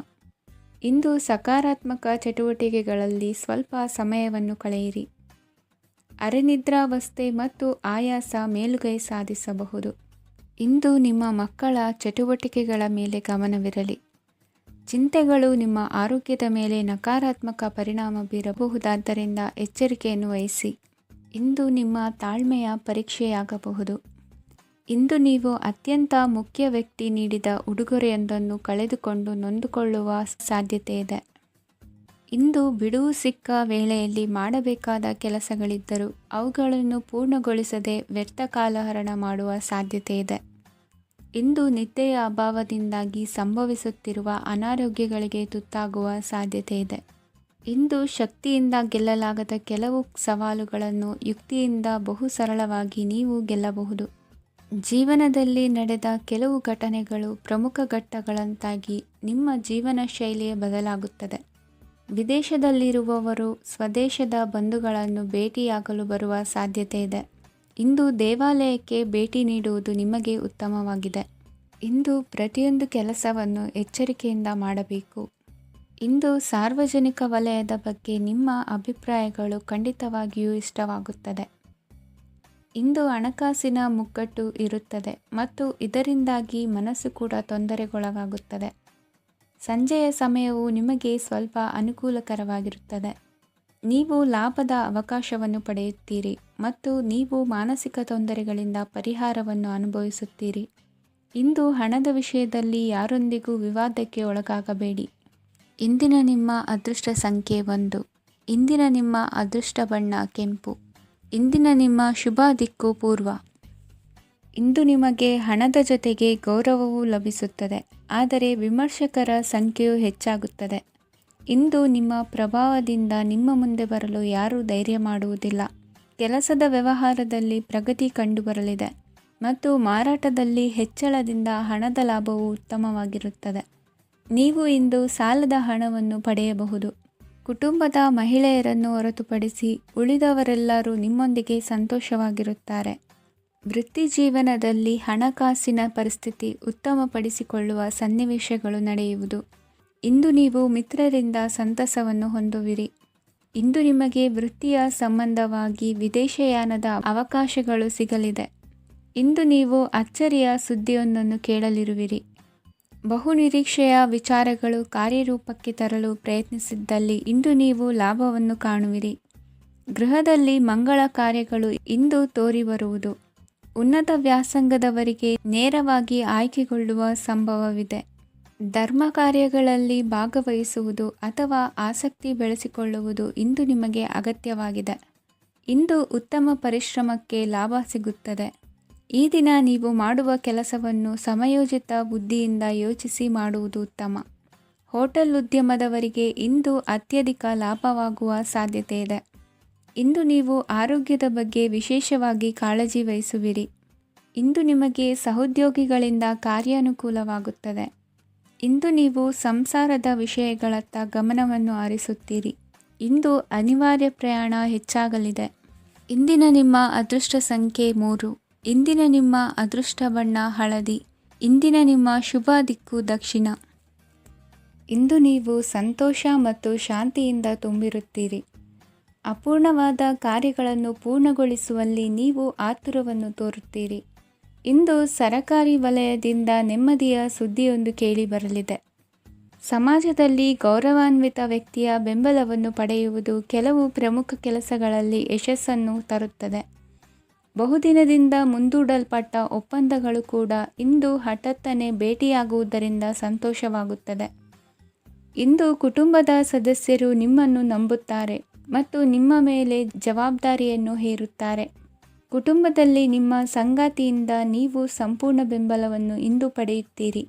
ಇಂದು ಸಕಾರಾತ್ಮಕ ಚಟುವಟಿಕೆಗಳಲ್ಲಿ ಸ್ವಲ್ಪ ಸಮಯವನ್ನು ಕಳೆಯಿರಿ. ಅರೆನಿದ್ರಾವಸ್ಥೆ ಮತ್ತು ಆಯಾಸ ಮೇಲುಗೈ ಸಾಧಿಸಬಹುದು. ಇಂದು ನಿಮ್ಮ ಮಕ್ಕಳ ಚಟುವಟಿಕೆಗಳ ಮೇಲೆ ಗಮನವಿರಲಿ. ಚಿಂತೆಗಳು ನಿಮ್ಮ ಆರೋಗ್ಯದ ಮೇಲೆ ನಕಾರಾತ್ಮಕ ಪರಿಣಾಮ ಬೀರಬಹುದಾದ್ದರಿಂದ ಎಚ್ಚರಿಕೆಯನ್ನು ವಹಿಸಿ. ಇಂದು ನಿಮ್ಮ ತಾಳ್ಮೆಯ ಪರೀಕ್ಷೆಯಾಗಬಹುದು. ಇಂದು ನೀವು ಅತ್ಯಂತ ಮುಖ್ಯ ವ್ಯಕ್ತಿ ನೀಡಿದ ಉಡುಗೊರೆಯೊಂದನ್ನು ಕಳೆದುಕೊಂಡು ನೊಂದುಕೊಳ್ಳುವ ಸಾಧ್ಯತೆ ಇದೆ. ಇಂದು ಬಿಡುವು ಸಿಕ್ಕ ವೇಳೆಯಲ್ಲಿ ಮಾಡಬೇಕಾದ ಕೆಲಸಗಳಿದ್ದರೂ ಅವುಗಳನ್ನು ಪೂರ್ಣಗೊಳಿಸದೆ ವ್ಯರ್ಥ ಕಾಲಹರಣ ಮಾಡುವ ಸಾಧ್ಯತೆ ಇದೆ. ಇಂದು ನಿದ್ದೆಯ ಅಭಾವದಿಂದಾಗಿ ಸಂಭವಿಸುತ್ತಿರುವ ಅನಾರೋಗ್ಯಗಳಿಗೆ ತುತ್ತಾಗುವ ಸಾಧ್ಯತೆ ಇದೆ. ಇಂದು ಶಕ್ತಿಯಿಂದ ಗೆಲ್ಲಲಾಗದ ಕೆಲವು ಸವಾಲುಗಳನ್ನು ಯುಕ್ತಿಯಿಂದ ಬಹು ಸರಳವಾಗಿ ನೀವು ಗೆಲ್ಲಬಹುದು. ಜೀವನದಲ್ಲಿ ನಡೆದ ಕೆಲವು ಘಟನೆಗಳು ಪ್ರಮುಖ ಘಟ್ಟಗಳಂತಾಗಿ ನಿಮ್ಮ ಜೀವನ ಶೈಲಿಯೇ ಬದಲಾಗುತ್ತದೆ. ವಿದೇಶದಲ್ಲಿರುವವರು ಸ್ವದೇಶದ ಬಂಧುಗಳನ್ನು ಭೇಟಿಯಾಗಲು ಬರುವ ಸಾಧ್ಯತೆ ಇದೆ. ಇಂದು ದೇವಾಲಯಕ್ಕೆ ಭೇಟಿ ನೀಡುವುದು ನಿಮಗೆ ಉತ್ತಮವಾಗಿದೆ. ಇಂದು ಪ್ರತಿಯೊಂದು ಕೆಲಸವನ್ನು ಎಚ್ಚರಿಕೆಯಿಂದ ಮಾಡಬೇಕು. ಇಂದು ಸಾರ್ವಜನಿಕ ವಲಯದ ಬಗ್ಗೆ ನಿಮ್ಮ ಅಭಿಪ್ರಾಯಗಳು ಖಂಡಿತವಾಗಿಯೂ ಇಷ್ಟವಾಗುತ್ತದೆ. ಇಂದು ಹಣಕಾಸಿನ ಮುಗ್ಗಟ್ಟು ಇರುತ್ತದೆ ಮತ್ತು ಇದರಿಂದಾಗಿ ಮನಸ್ಸು ಕೂಡ ತೊಂದರೆಗೊಳಗಾಗುತ್ತದೆ. ಸಂಜೆಯ ಸಮಯವು ನಿಮಗೆ ಸ್ವಲ್ಪ ಅನುಕೂಲಕರವಾಗಿರುತ್ತದೆ. ನೀವು ಲಾಭದ ಅವಕಾಶವನ್ನು ಪಡೆಯುತ್ತೀರಿ ಮತ್ತು ನೀವು ಮಾನಸಿಕ ತೊಂದರೆಗಳಿಂದ ಪರಿಹಾರವನ್ನು ಅನುಭವಿಸುತ್ತೀರಿ. ಇಂದು ಹಣದ ವಿಷಯದಲ್ಲಿ ಯಾರೊಂದಿಗೂ ವಿವಾದಕ್ಕೆ ಒಳಗಾಗಬೇಡಿ. ಇಂದಿನ ನಿಮ್ಮ ಅದೃಷ್ಟ ಸಂಖ್ಯೆ 1. ಇಂದಿನ ನಿಮ್ಮ ಅದೃಷ್ಟ ಬಣ್ಣ ಕೆಂಪು. ಇಂದಿನ ನಿಮ್ಮ ಶುಭ ದಿಕ್ಕು ಪೂರ್ವ. ಇಂದು ನಿಮಗೆ ಹಣದ ಜೊತೆಗೆ ಗೌರವವೂ ಲಭಿಸುತ್ತದೆ, ಆದರೆ ವಿಮರ್ಶಕರ ಸಂಖ್ಯೆಯು ಹೆಚ್ಚಾಗುತ್ತದೆ. ಇಂದು ನಿಮ್ಮ ಪ್ರಭಾವದಿಂದ ನಿಮ್ಮ ಮುಂದೆ ಬರಲು ಯಾರೂ ಧೈರ್ಯ ಮಾಡುವುದಿಲ್ಲ. ಕೆಲಸದ ವ್ಯವಹಾರದಲ್ಲಿ ಪ್ರಗತಿ ಕಂಡುಬರಲಿದೆ ಮತ್ತು ಮಾರಾಟದಲ್ಲಿ ಹೆಚ್ಚಳದಿಂದ ಹಣದ ಲಾಭವು ಉತ್ತಮವಾಗಿರುತ್ತದೆ. ನೀವು ಇಂದು ಸಾಲದ ಹಣವನ್ನು ಪಡೆಯಬಹುದು. ಕುಟುಂಬದ ಮಹಿಳೆಯರನ್ನು ಹೊರತುಪಡಿಸಿ ಉಳಿದವರೆಲ್ಲರೂ ನಿಮ್ಮೊಂದಿಗೆ ಸಂತೋಷವಾಗಿರುತ್ತಾರೆ. ವೃತ್ತಿ ಜೀವನದಲ್ಲಿ ಹಣಕಾಸಿನ ಪರಿಸ್ಥಿತಿ ಉತ್ತಮಪಡಿಸಿಕೊಳ್ಳುವ ಸನ್ನಿವೇಶಗಳು ನಡೆಯುವುದು. ಇಂದು ನೀವು ಮಿತ್ರರಿಂದ ಸಂತಸವನ್ನು ಹೊಂದುವಿರಿ. ಇಂದು ನಿಮಗೆ ವೃತ್ತಿಯ ಸಂಬಂಧವಾಗಿ ವಿದೇಶಯಾನದ ಅವಕಾಶಗಳು ಸಿಗಲಿದೆ. ಇಂದು ನೀವು ಅಚ್ಚರಿಯ ಸುದ್ದಿಯೊಂದನ್ನು ಕೇಳಲಿರುವಿರಿ. ಬಹುನಿರೀಕ್ಷೆಯ ವಿಚಾರಗಳು ಕಾರ್ಯರೂಪಕ್ಕೆ ತರಲು ಪ್ರಯತ್ನಿಸಿದ್ದಲ್ಲಿ ಇಂದು ನೀವು ಲಾಭವನ್ನು ಕಾಣುವಿರಿ. ಗೃಹದಲ್ಲಿ ಮಂಗಳ ಕಾರ್ಯಗಳು ಇಂದು ತೋರಿಬರುವುದು. ಉನ್ನತ ವ್ಯಾಸಂಗದವರಿಗೆ ನೇರವಾಗಿ ಆಯ್ಕೆಗೊಳ್ಳುವ ಸಂಭವವಿದೆ. ಧರ್ಮ ಕಾರ್ಯಗಳಲ್ಲಿ ಭಾಗವಹಿಸುವುದು ಅಥವಾ ಆಸಕ್ತಿ ಬೆಳೆಸಿಕೊಳ್ಳುವುದು ಇಂದು ನಿಮಗೆ ಅಗತ್ಯವಾಗಿದೆ. ಇಂದು ಉತ್ತಮ ಪರಿಶ್ರಮಕ್ಕೆ ಲಾಭ ಸಿಗುತ್ತದೆ. ಈ ದಿನ ನೀವು ಮಾಡುವ ಕೆಲಸವನ್ನು ಸಮಯೋಚಿತ ಬುದ್ಧಿಯಿಂದ ಯೋಚಿಸಿ ಮಾಡುವುದು ಉತ್ತಮ. ಹೋಟೆಲ್ ಉದ್ಯಮದವರಿಗೆ ಇಂದು ಅತ್ಯಧಿಕ ಲಾಭವಾಗುವ ಸಾಧ್ಯತೆ ಇದೆ. ಇಂದು ನೀವು ಆರೋಗ್ಯದ ಬಗ್ಗೆ ವಿಶೇಷವಾಗಿ ಕಾಳಜಿ ವಹಿಸುವಿರಿ. ಇಂದು ನಿಮಗೆ ಸಹೋದ್ಯೋಗಿಗಳಿಂದ ಕಾರ್ಯಾನುಕೂಲವಾಗುತ್ತದೆ. ಇಂದು ನೀವು ಸಂಸಾರದ ವಿಷಯಗಳತ್ತ ಗಮನವನ್ನು ಹರಿಸುತ್ತೀರಿ. ಇಂದು ಅನಿವಾರ್ಯ ಪ್ರಯಾಣ ಹೆಚ್ಚಾಗಲಿದೆ. ಇಂದಿನ ನಿಮ್ಮ ಅದೃಷ್ಟ ಸಂಖ್ಯೆ 3. ಇಂದಿನ ನಿಮ್ಮ ಅದೃಷ್ಟ ಬಣ್ಣ ಹಳದಿ. ಇಂದಿನ ನಿಮ್ಮ ಶುಭ ದಿಕ್ಕು ದಕ್ಷಿಣ. ಇಂದು ನೀವು ಸಂತೋಷ ಮತ್ತು ಶಾಂತಿಯಿಂದ ತುಂಬಿರುತ್ತೀರಿ. ಅಪೂರ್ಣವಾದ ಕಾರ್ಯಗಳನ್ನು ಪೂರ್ಣಗೊಳಿಸುವಲ್ಲಿ ನೀವು ಆತುರವನ್ನು ತೋರುತ್ತೀರಿ. ಇಂದು ಸರಕಾರಿ ವಲಯದಿಂದ ನೆಮ್ಮದಿಯ ಸುದ್ದಿಯೊಂದು ಕೇಳಿಬರಲಿದೆ. ಸಮಾಜದಲ್ಲಿ ಗೌರವಾನ್ವಿತ ವ್ಯಕ್ತಿಯ ಬೆಂಬಲವನ್ನು ಪಡೆಯುವುದು ಕೆಲವು ಪ್ರಮುಖ ಕೆಲಸಗಳಲ್ಲಿ ಯಶಸ್ಸನ್ನು ತರುತ್ತದೆ. ಬಹುದಿನದಿಂದ ಮುಂದೂಡಲ್ಪಟ್ಟ ಒಪ್ಪಂದಗಳು ಕೂಡ ಇಂದು ಹಠಾತ್ತನೆ ಭೇಟಿಯಾಗುವುದರಿಂದ ಸಂತೋಷವಾಗುತ್ತದೆ. ಇಂದು ಕುಟುಂಬದ ಸದಸ್ಯರು ನಿಮ್ಮನ್ನು ನಂಬುತ್ತಾರೆ ಮತ್ತು ನಿಮ್ಮ ಮೇಲೆ ಜವಾಬ್ದಾರಿಯನ್ನು ಹೇರುತ್ತಾರೆ. ಕುಟುಂಬದಲ್ಲಿ ನಿಮ್ಮ ಸಂಗಾತಿಯಿಂದ ನೀವು ಸಂಪೂರ್ಣ ಬೆಂಬಲವನ್ನು ಇಂದು ಪಡೆಯುತ್ತೀರಿ.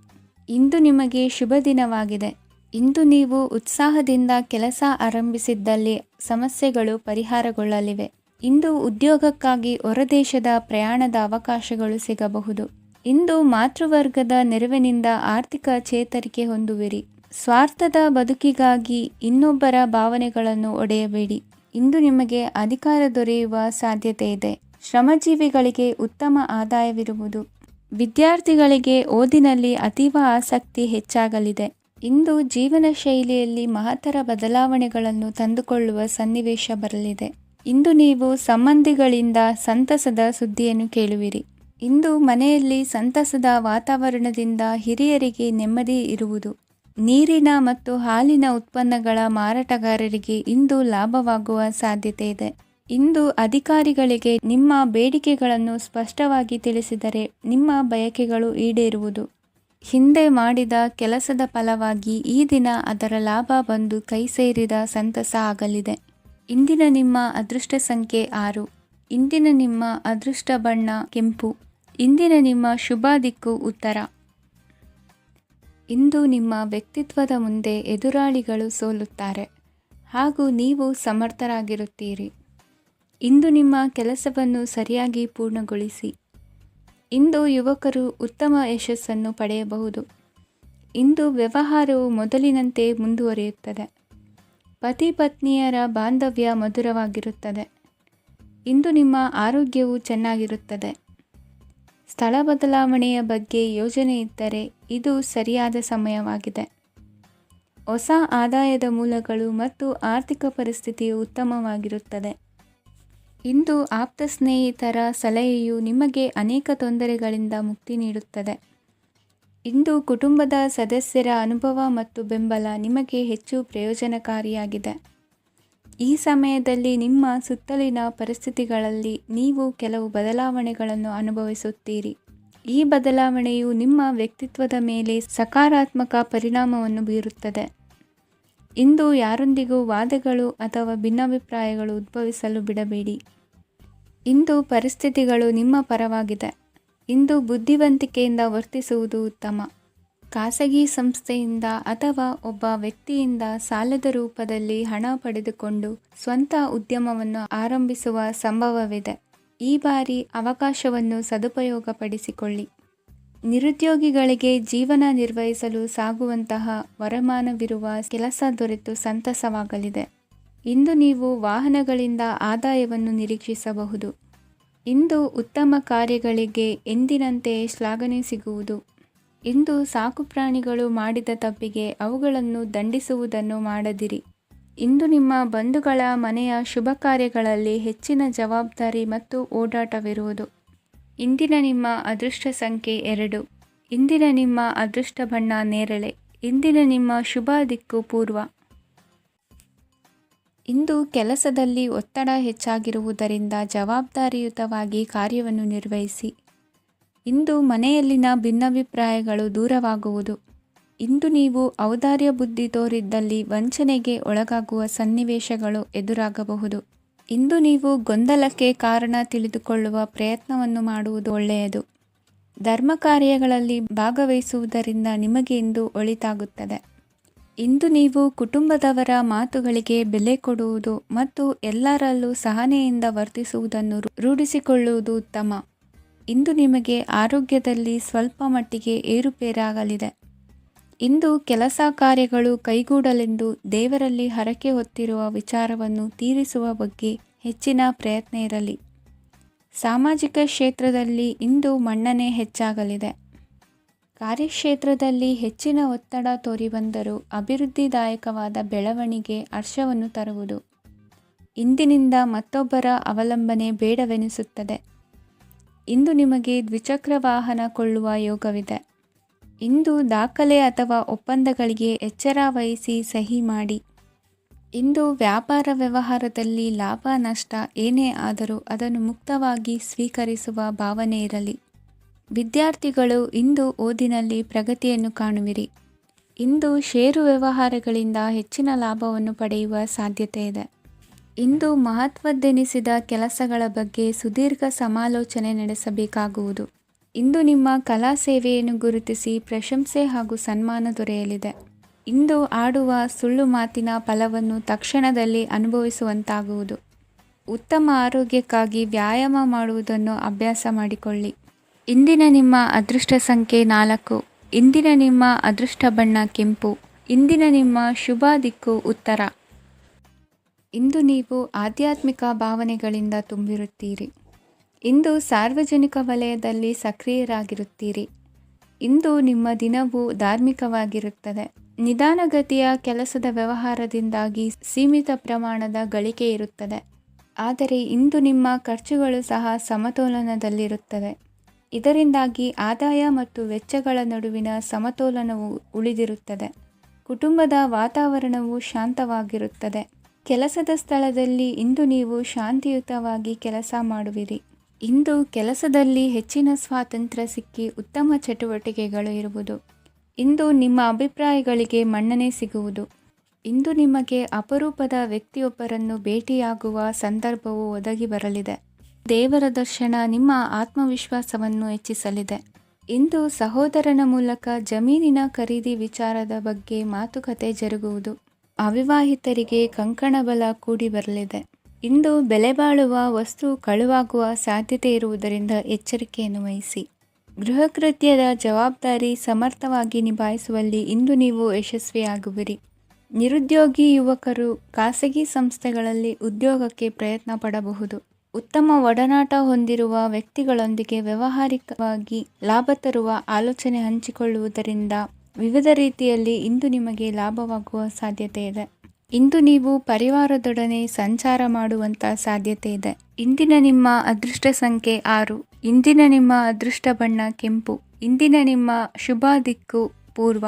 ಇಂದು ನಿಮಗೆ ಶುಭ ದಿನವಾಗಿದೆ. ಇಂದು ನೀವು ಉತ್ಸಾಹದಿಂದ ಕೆಲಸ ಆರಂಭಿಸಿದ್ದಲ್ಲಿ ಸಮಸ್ಯೆಗಳು ಪರಿಹಾರಗೊಳ್ಳಲಿವೆ. ಇಂದು ಉದ್ಯೋಗಕ್ಕಾಗಿ ಹೊರದೇಶದ ಪ್ರಯಾಣದ ಅವಕಾಶಗಳು ಸಿಗಬಹುದು. ಇಂದು ಮಾತೃವರ್ಗದ ನೆರವಿನಿಂದ ಆರ್ಥಿಕ ಚೇತರಿಕೆ ಹೊಂದುವಿರಿ. ಸ್ವಾರ್ಥದ ಬದುಕಿಗಾಗಿ ಇನ್ನೊಬ್ಬರ ಭಾವನೆಗಳನ್ನು ಒಡೆಯಬೇಡಿ. ಇಂದು ನಿಮಗೆ ಅಧಿಕಾರ ದೊರೆಯುವ ಸಾಧ್ಯತೆ ಇದೆ. ಶ್ರಮಜೀವಿಗಳಿಗೆ ಉತ್ತಮ ಆದಾಯವಿರುವುದು. ವಿದ್ಯಾರ್ಥಿಗಳಿಗೆ ಓದಿನಲ್ಲಿ ಅತೀವ ಆಸಕ್ತಿ ಹೆಚ್ಚಾಗಲಿದೆ. ಇಂದು ಜೀವನ ಶೈಲಿಯಲ್ಲಿ ಮಹತ್ತರ ಬದಲಾವಣೆಗಳನ್ನು ತಂದುಕೊಳ್ಳುವ ಸನ್ನಿವೇಶ ಬರಲಿದೆ. ಇಂದು ನೀವು ಸಂಬಂಧಿಗಳಿಂದ ಸಂತಸದ ಸುದ್ದಿಯನ್ನು ಕೇಳುವಿರಿ. ಇಂದು ಮನೆಯಲ್ಲಿ ಸಂತಸದ ವಾತಾವರಣದಿಂದ ಹಿರಿಯರಿಗೆ ನೆಮ್ಮದಿ ಇರುವುದು. ನೀರಿನ ಮತ್ತು ಹಾಲಿನ ಉತ್ಪನ್ನಗಳ ಮಾರಾಟಗಾರರಿಗೆ ಇಂದು ಲಾಭವಾಗುವ ಸಾಧ್ಯತೆ ಇದೆ. ಇಂದು ಅಧಿಕಾರಿಗಳಿಗೆ ನಿಮ್ಮ ಬೇಡಿಕೆಗಳನ್ನು ಸ್ಪಷ್ಟವಾಗಿ ತಿಳಿಸಿದರೆ ನಿಮ್ಮ ಬಯಕೆಗಳು ಈಡೇರುವುದು. ಹಿಂದೆ ಮಾಡಿದ ಕೆಲಸದ ಫಲವಾಗಿ ಈ ದಿನ ಅದರ ಲಾಭ ಬಂದು ಕೈ ಸೇರಿದ ಸಂತಸ ಆಗಲಿದೆ. ಇಂದಿನ ನಿಮ್ಮ ಅದೃಷ್ಟ ಸಂಖ್ಯೆ 6. ಇಂದಿನ ನಿಮ್ಮ ಅದೃಷ್ಟ ಬಣ್ಣ ಕೆಂಪು. ಇಂದಿನ ನಿಮ್ಮ ಶುಭ ದಿಕ್ಕು ಉತ್ತರ. ಇಂದು ನಿಮ್ಮ ವ್ಯಕ್ತಿತ್ವದ ಮುಂದೆ ಎದುರಾಳಿಗಳು ಸೋಲುತ್ತಾರೆ ಹಾಗೂ ನೀವು ಸಮರ್ಥರಾಗಿರುತ್ತೀರಿ. ಇಂದು ನಿಮ್ಮ ಕೆಲಸವನ್ನು ಸರಿಯಾಗಿ ಪೂರ್ಣಗೊಳಿಸಿ. ಇಂದು ಯುವಕರು ಉತ್ತಮ ಯಶಸ್ಸನ್ನು ಪಡೆಯಬಹುದು. ಇಂದು ವ್ಯವಹಾರವು ಮೊದಲಿನಂತೆ ಮುಂದುವರಿಯುತ್ತದೆ. ಪತಿ ಪತ್ನಿಯರ ಬಾಂಧವ್ಯ ಮಧುರವಾಗಿರುತ್ತದೆ. ಇಂದು ನಿಮ್ಮ ಆರೋಗ್ಯವು ಚೆನ್ನಾಗಿರುತ್ತದೆ. ಸ್ಥಳ ಬದಲಾವಣೆಯ ಬಗ್ಗೆ ಯೋಜನೆ ಇದ್ದರೆ ಇದು ಸರಿಯಾದ ಸಮಯವಾಗಿದೆ. ಹೊಸ ಆದಾಯದ ಮೂಲಗಳು ಮತ್ತು ಆರ್ಥಿಕ ಪರಿಸ್ಥಿತಿಯು ಉತ್ತಮವಾಗಿರುತ್ತದೆ. ಇಂದು ಆಪ್ತ ಸ್ನೇಹಿತರ ಸಲಹೆಯು ನಿಮಗೆ ಅನೇಕ ತೊಂದರೆಗಳಿಂದ ಮುಕ್ತಿ ನೀಡುತ್ತದೆ. ಇಂದು ಕುಟುಂಬದ ಸದಸ್ಯರ ಅನುಭವ ಮತ್ತು ಬೆಂಬಲ ನಿಮಗೆ ಹೆಚ್ಚು ಪ್ರಯೋಜನಕಾರಿಯಾಗಿದೆ. ಈ ಸಮಯದಲ್ಲಿ ನಿಮ್ಮ ಸುತ್ತಲಿನ ಪರಿಸ್ಥಿತಿಗಳಲ್ಲಿ ನೀವು ಕೆಲವು ಬದಲಾವಣೆಗಳನ್ನು ಅನುಭವಿಸುತ್ತೀರಿ. ಈ ಬದಲಾವಣೆಯು ನಿಮ್ಮ ವ್ಯಕ್ತಿತ್ವದ ಮೇಲೆ ಸಕಾರಾತ್ಮಕ ಪರಿಣಾಮವನ್ನು ಬೀರುತ್ತದೆ. ಇಂದು ಯಾರೊಂದಿಗೂ ವಾದಗಳು ಅಥವಾ ಭಿನ್ನಾಭಿಪ್ರಾಯಗಳು ಉದ್ಭವಿಸಲು ಬಿಡಬೇಡಿ. ಇಂದು ಪರಿಸ್ಥಿತಿಗಳು ನಿಮ್ಮ ಪರವಾಗಿದೆ. ಇಂದು ಬುದ್ಧಿವಂತಿಕೆಯಿಂದ ವರ್ತಿಸುವುದು ಉತ್ತಮ. ಖಾಸಗಿ ಸಂಸ್ಥೆಯಿಂದ ಅಥವಾ ಒಬ್ಬ ವ್ಯಕ್ತಿಯಿಂದ ಸಾಲದ ರೂಪದಲ್ಲಿ ಹಣ ಪಡೆದುಕೊಂಡು ಸ್ವಂತ ಉದ್ಯಮವನ್ನು ಆರಂಭಿಸುವ ಸಂಭವವಿದೆ. ಈ ಬಾರಿ ಅವಕಾಶವನ್ನು ಸದುಪಯೋಗಪಡಿಸಿಕೊಳ್ಳಿ. ನಿರುದ್ಯೋಗಿಗಳಿಗೆ ಜೀವನ ನಿರ್ವಹಿಸಲು ಸಾಗುವಂತಹ ವರಮಾನವಿರುವ ಕೆಲಸ ದೊರೆತು ಸಂತಸವಾಗಲಿದೆ. ಇಂದು ನೀವು ವಾಹನಗಳಿಂದ ಆದಾಯವನ್ನು ನಿರೀಕ್ಷಿಸಬಹುದು. ಇಂದು ಉತ್ತಮ ಕಾರ್ಯಗಳಿಗೆ ಎಂದಿನಂತೆ ಶ್ಲಾಘನೆ ಸಿಗುವುದು. ಇಂದು ಸಾಕುಪ್ರಾಣಿಗಳು ಮಾಡಿದ ತಪ್ಪಿಗೆ ಅವುಗಳನ್ನು ದಂಡಿಸುವುದನ್ನು ಮಾಡದಿರಿ. ಇಂದು ನಿಮ್ಮ ಬಂಧುಗಳ ಮನೆಯ ಶುಭ ಕಾರ್ಯಗಳಲ್ಲಿ ಹೆಚ್ಚಿನ ಜವಾಬ್ದಾರಿ ಮತ್ತು ಓಡಾಟವಿರುವುದು. ಇಂದಿನ ನಿಮ್ಮ ಅದೃಷ್ಟ ಸಂಖ್ಯೆ 2. ಇಂದಿನ ನಿಮ್ಮ ಅದೃಷ್ಟ ಬಣ್ಣ ನೇರಳೆ. ಇಂದಿನ ನಿಮ್ಮ ಶುಭ ದಿಕ್ಕು ಪೂರ್ವ. ಇಂದು ಕೆಲಸದಲ್ಲಿ ಒತ್ತಡ ಹೆಚ್ಚಾಗಿರುವುದರಿಂದ ಜವಾಬ್ದಾರಿಯುತವಾಗಿ ಕಾರ್ಯವನ್ನು ನಿರ್ವಹಿಸಿ. ಇಂದು ಮನೆಯಲ್ಲಿನ ಭಿನ್ನಾಭಿಪ್ರಾಯಗಳು ದೂರವಾಗುವುದು. ಇಂದು ನೀವು ಔದಾರ್ಯ ಬುದ್ಧಿ ತೋರಿದ್ದಲ್ಲಿ ವಂಚನೆಗೆ ಒಳಗಾಗುವ ಸನ್ನಿವೇಶಗಳು ಎದುರಾಗಬಹುದು. ಇಂದು ನೀವು ಗೊಂದಲಕ್ಕೆ ಕಾರಣ ತಿಳಿದುಕೊಳ್ಳುವ ಪ್ರಯತ್ನವನ್ನು ಮಾಡುವುದು ಒಳ್ಳೆಯದು. ಧರ್ಮ ಕಾರ್ಯಗಳಲ್ಲಿ ಭಾಗವಹಿಸುವುದರಿಂದ ನಿಮಗೆ ಇಂದು ಒಳಿತಾಗುತ್ತದೆ. ಇಂದು ನೀವು ಕುಟುಂಬದವರ ಮಾತುಗಳಿಗೆ ಬೆಲೆ ಕೊಡುವುದು ಮತ್ತು ಎಲ್ಲರಲ್ಲೂ ಸಹನೆಯಿಂದ ವರ್ತಿಸುವುದನ್ನು ರೂಢಿಸಿಕೊಳ್ಳುವುದು ಉತ್ತಮ. ಇಂದು ನಿಮಗೆ ಆರೋಗ್ಯದಲ್ಲಿ ಸ್ವಲ್ಪ ಮಟ್ಟಿಗೆ ಏರುಪೇರಾಗಲಿದೆ. ಇಂದು ಕೆಲಸ ಕಾರ್ಯಗಳು ಕೈಗೂಡಲೆಂದು ದೇವರಲ್ಲಿ ಹರಕೆ ಹೊತ್ತಿರುವ ವಿಚಾರವನ್ನು ತೀರಿಸುವ ಬಗ್ಗೆ ಹೆಚ್ಚಿನ ಪ್ರಯತ್ನ ಇರಲಿ. ಸಾಮಾಜಿಕ ಕ್ಷೇತ್ರದಲ್ಲಿ ಇಂದು ಮನ್ನಣೆ ಹೆಚ್ಚಾಗಲಿದೆ. ಕಾರ್ಯಕ್ಷೇತ್ರದಲ್ಲಿ ಹೆಚ್ಚಿನ ಒತ್ತಡ ತೋರಿಬಂದರೂ ಅಭಿವೃದ್ಧಿದಾಯಕವಾದ ಬೆಳವಣಿಗೆ ಹರ್ಷವನ್ನು ತರುವುದು. ಇಂದಿನಿಂದ ಮತ್ತೊಬ್ಬರ ಅವಲಂಬನೆ ಬೇಡವೆನಿಸುತ್ತದೆ. ಇಂದು ನಿಮಗೆ ದ್ವಿಚಕ್ರ ವಾಹನ ಕೊಳ್ಳುವ ಯೋಗವಿದೆ. ಇಂದು ದಾಖಲೆ ಅಥವಾ ಒಪ್ಪಂದಗಳಿಗೆ ಎಚ್ಚರ ವಹಿಸಿ ಸಹಿ ಮಾಡಿ. ಇಂದು ವ್ಯಾಪಾರ ವ್ಯವಹಾರದಲ್ಲಿ ಲಾಭ ನಷ್ಟ ಏನೇ ಆದರೂ ಅದನ್ನು ಮುಕ್ತವಾಗಿ ಸ್ವೀಕರಿಸುವ ಭಾವನೆ ಇರಲಿ. ವಿದ್ಯಾರ್ಥಿಗಳು ಇಂದು ಓದಿನಲ್ಲಿ ಪ್ರಗತಿಯನ್ನು ಕಾಣುವಿರಿ. ಇಂದು ಷೇರು ವ್ಯವಹಾರಗಳಿಂದ ಹೆಚ್ಚಿನ ಲಾಭವನ್ನು ಪಡೆಯುವ ಸಾಧ್ಯತೆ ಇದೆ. ಇಂದು ಮಹತ್ವದ್ದೆನಿಸಿದ ಕೆಲಸಗಳ ಬಗ್ಗೆ ಸುದೀರ್ಘ ಸಮಾಲೋಚನೆ ನಡೆಸಬೇಕಾಗುವುದು. ಇಂದು ನಿಮ್ಮ ಕಲಾ ಸೇವೆಯನ್ನು ಗುರುತಿಸಿ ಪ್ರಶಂಸೆ ಹಾಗೂ ಸನ್ಮಾನ ದೊರೆಯಲಿದೆ. ಇಂದು ಆಡುವ ಸುಳ್ಳು ಮಾತಿನ ಫಲವನ್ನು ತಕ್ಷಣದಲ್ಲಿ ಅನುಭವಿಸುವಂತಾಗುವುದು. ಉತ್ತಮ ಆರೋಗ್ಯಕ್ಕಾಗಿ ವ್ಯಾಯಾಮ ಮಾಡುವುದನ್ನು ಅಭ್ಯಾಸ ಮಾಡಿಕೊಳ್ಳಿ. ಇಂದಿನ ನಿಮ್ಮ ಅದೃಷ್ಟ ಸಂಖ್ಯೆ 4. ಇಂದಿನ ನಿಮ್ಮ ಅದೃಷ್ಟ ಬಣ್ಣ ಕೆಂಪು. ಇಂದಿನ ನಿಮ್ಮ ಶುಭ ದಿಕ್ಕು ಉತ್ತರ. ಇಂದು ನೀವು ಆಧ್ಯಾತ್ಮಿಕ ಭಾವನೆಗಳಿಂದ ತುಂಬಿರುತ್ತೀರಿ. ಇಂದು ಸಾರ್ವಜನಿಕ ವಲಯದಲ್ಲಿ ಸಕ್ರಿಯರಾಗಿರುತ್ತೀರಿ. ಇಂದು ನಿಮ್ಮ ದಿನವು ಧಾರ್ಮಿಕವಾಗಿರುತ್ತದೆ. ನಿಧಾನಗತಿಯ ಕೆಲಸದ ವ್ಯವಹಾರದಿಂದಾಗಿ ಸೀಮಿತ ಪ್ರಮಾಣದ ಗಳಿಕೆ ಇರುತ್ತದೆ. ಆದರೆ ಇಂದು ನಿಮ್ಮ ಖರ್ಚುಗಳು ಸಹ ಸಮತೋಲನದಲ್ಲಿರುತ್ತವೆ. ಇದರಿಂದಾಗಿ ಆದಾಯ ಮತ್ತು ವೆಚ್ಚಗಳ ನಡುವಿನ ಸಮತೋಲನವು ಉಳಿದಿರುತ್ತದೆ. ಕುಟುಂಬದ ವಾತಾವರಣವು ಶಾಂತವಾಗಿರುತ್ತದೆ. ಕೆಲಸದ ಸ್ಥಳದಲ್ಲಿ ಇಂದು ನೀವು ಶಾಂತಿಯುತವಾಗಿ ಕೆಲಸ ಮಾಡುವಿರಿ. ಇಂದು ಕೆಲಸದಲ್ಲಿ ಹೆಚ್ಚಿನ ಸ್ವಾತಂತ್ರ್ಯ ಸಿಕ್ಕಿ ಉತ್ತಮ ಚಟುವಟಿಕೆಗಳು ಇರುವುದು. ಇಂದು ನಿಮ್ಮ ಅಭಿಪ್ರಾಯಗಳಿಗೆ ಮನ್ನಣೆ ಸಿಗುವುದು. ಇಂದು ನಿಮಗೆ ಅಪರೂಪದ ವ್ಯಕ್ತಿಯೊಬ್ಬರನ್ನು ಭೇಟಿಯಾಗುವ ಸಂದರ್ಭವು ಒದಗಿ ಬರಲಿದೆ. ದೇವರ ದರ್ಶನ ನಿಮ್ಮ ಆತ್ಮವಿಶ್ವಾಸವನ್ನು ಹೆಚ್ಚಿಸಲಿದೆ. ಇಂದು ಸಹೋದರನ ಮೂಲಕ ಜಮೀನಿನ ಖರೀದಿ ವಿಚಾರದ ಬಗ್ಗೆ ಮಾತುಕತೆ ಜರುಗುವುದು. ಅವಿವಾಹಿತರಿಗೆ ಕಂಕಣ ಬಲ ಕೂಡಿ ಬರಲಿದೆ. ಇಂದು ಬೆಲೆ ಬಾಳುವ ವಸ್ತು ಕಳುವಾಗುವ ಸಾಧ್ಯತೆ ಇರುವುದರಿಂದ ಎಚ್ಚರಿಕೆಯನ್ನು ವಹಿಸಿ. ಗೃಹ ಕೃತ್ಯದ ಜವಾಬ್ದಾರಿ ಸಮರ್ಥವಾಗಿ ನಿಭಾಯಿಸುವಲ್ಲಿ ಇಂದು ನೀವು ಯಶಸ್ವಿಯಾಗುವಿರಿ. ನಿರುದ್ಯೋಗಿ ಯುವಕರು ಖಾಸಗಿ ಸಂಸ್ಥೆಗಳಲ್ಲಿ ಉದ್ಯೋಗಕ್ಕೆ ಪ್ರಯತ್ನ ಪಡಬಹುದು. ಉತ್ತಮ ಒಡನಾಟ ಹೊಂದಿರುವ ವ್ಯಕ್ತಿಗಳೊಂದಿಗೆ ವ್ಯಾವಹಾರಿಕವಾಗಿ ಲಾಭ ತರುವ ಆಲೋಚನೆ ಹಂಚಿಕೊಳ್ಳುವುದರಿಂದ ವಿವಿಧ ರೀತಿಯಲ್ಲಿ ಇಂದು ನಿಮಗೆ ಲಾಭವಾಗುವ ಸಾಧ್ಯತೆ ಇದೆ. ಇಂದು ನೀವು ಪರಿವಾರದೊಡನೆ ಸಂಚಾರ ಮಾಡುವಂಥ ಸಾಧ್ಯತೆ ಇದೆ. ಇಂದಿನ ನಿಮ್ಮ ಅದೃಷ್ಟ ಸಂಖ್ಯೆ 6. ಇಂದಿನ ನಿಮ್ಮ ಅದೃಷ್ಟ ಬಣ್ಣ ಕೆಂಪು. ಇಂದಿನ ನಿಮ್ಮ ಶುಭ ದಿಕ್ಕು ಪೂರ್ವ.